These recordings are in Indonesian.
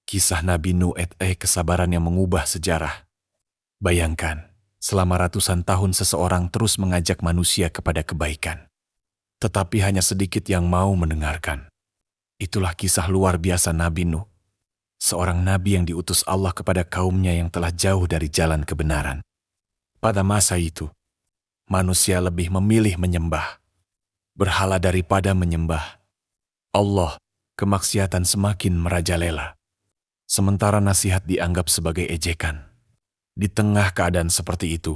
Kisah Nabi Nuh kesabaran yang mengubah sejarah. Bayangkan, selama ratusan tahun seseorang terus mengajak manusia kepada kebaikan. Tetapi hanya sedikit yang mau mendengarkan. Itulah kisah luar biasa Nabi Nuh. Seorang nabi yang diutus Allah kepada kaumnya yang telah jauh dari jalan kebenaran. Pada masa itu, manusia lebih memilih menyembah berhala daripada menyembah Allah. Kemaksiatan semakin merajalela. Sementara nasihat dianggap sebagai ejekan. Di tengah keadaan seperti itu,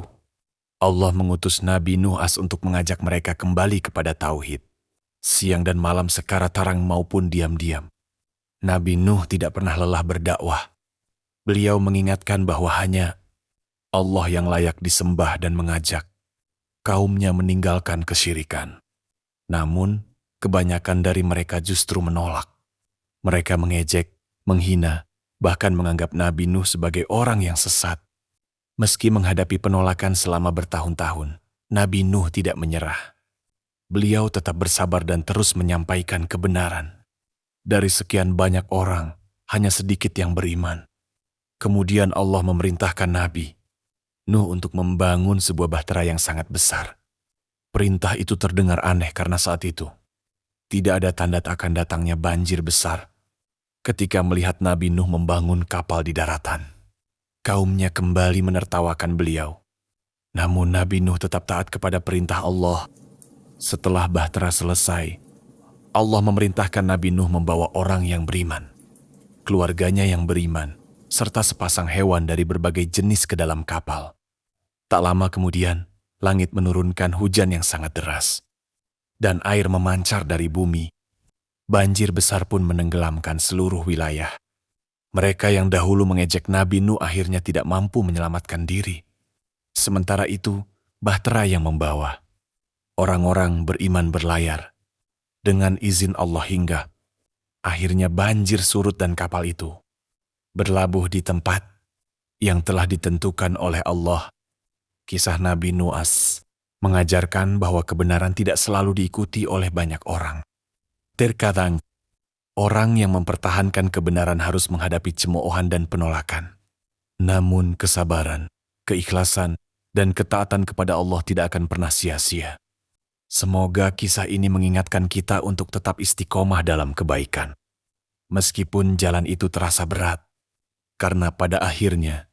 Allah mengutus Nabi Nuh untuk mengajak mereka kembali kepada tauhid. Siang dan malam sekara tarang maupun diam-diam. Nabi Nuh tidak pernah lelah berdakwah. Beliau mengingatkan bahwa hanya Allah yang layak disembah dan mengajak kaumnya meninggalkan kesyirikan. Namun, kebanyakan dari mereka justru menolak. Mereka mengejek, menghina, bahkan menganggap Nabi Nuh sebagai orang yang sesat. Meski menghadapi penolakan selama bertahun-tahun, Nabi Nuh tidak menyerah. Beliau tetap bersabar dan terus menyampaikan kebenaran. Dari sekian banyak orang, hanya sedikit yang beriman. Kemudian Allah memerintahkan Nabi Nuh untuk membangun sebuah bahtera yang sangat besar. Perintah itu terdengar aneh karena saat itu tidak ada tanda akan datangnya banjir besar. Ketika melihat Nabi Nuh membangun kapal di daratan, kaumnya kembali menertawakan beliau. Namun Nabi Nuh tetap taat kepada perintah Allah. Setelah bahtera selesai, Allah memerintahkan Nabi Nuh membawa orang yang beriman, keluarganya yang beriman, serta sepasang hewan dari berbagai jenis ke dalam kapal. Tak lama kemudian, langit menurunkan hujan yang sangat deras, dan air memancar dari bumi. Banjir besar pun menenggelamkan seluruh wilayah. Mereka yang dahulu mengejek Nabi Nuh akhirnya tidak mampu menyelamatkan diri. Sementara itu, bahtera yang membawa orang-orang beriman berlayar dengan izin Allah hingga akhirnya banjir surut dan kapal itu berlabuh di tempat yang telah ditentukan oleh Allah. Kisah Nabi Nuh mengajarkan bahwa kebenaran tidak selalu diikuti oleh banyak orang. Terkadang, orang yang mempertahankan kebenaran harus menghadapi cemoohan dan penolakan. Namun kesabaran, keikhlasan, dan ketaatan kepada Allah tidak akan pernah sia-sia. Semoga kisah ini mengingatkan kita untuk tetap istiqomah dalam kebaikan. Meskipun jalan itu terasa berat, karena pada akhirnya,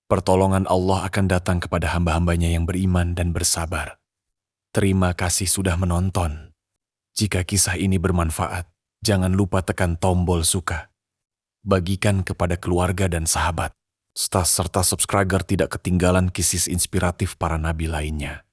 pertolongan Allah akan datang kepada hamba-hambanya yang beriman dan bersabar. Terima kasih sudah menonton. Jika kisah ini bermanfaat, jangan lupa tekan tombol suka. Bagikan kepada keluarga dan sahabat, serta subscribe agar tidak ketinggalan kisah inspiratif para nabi lainnya.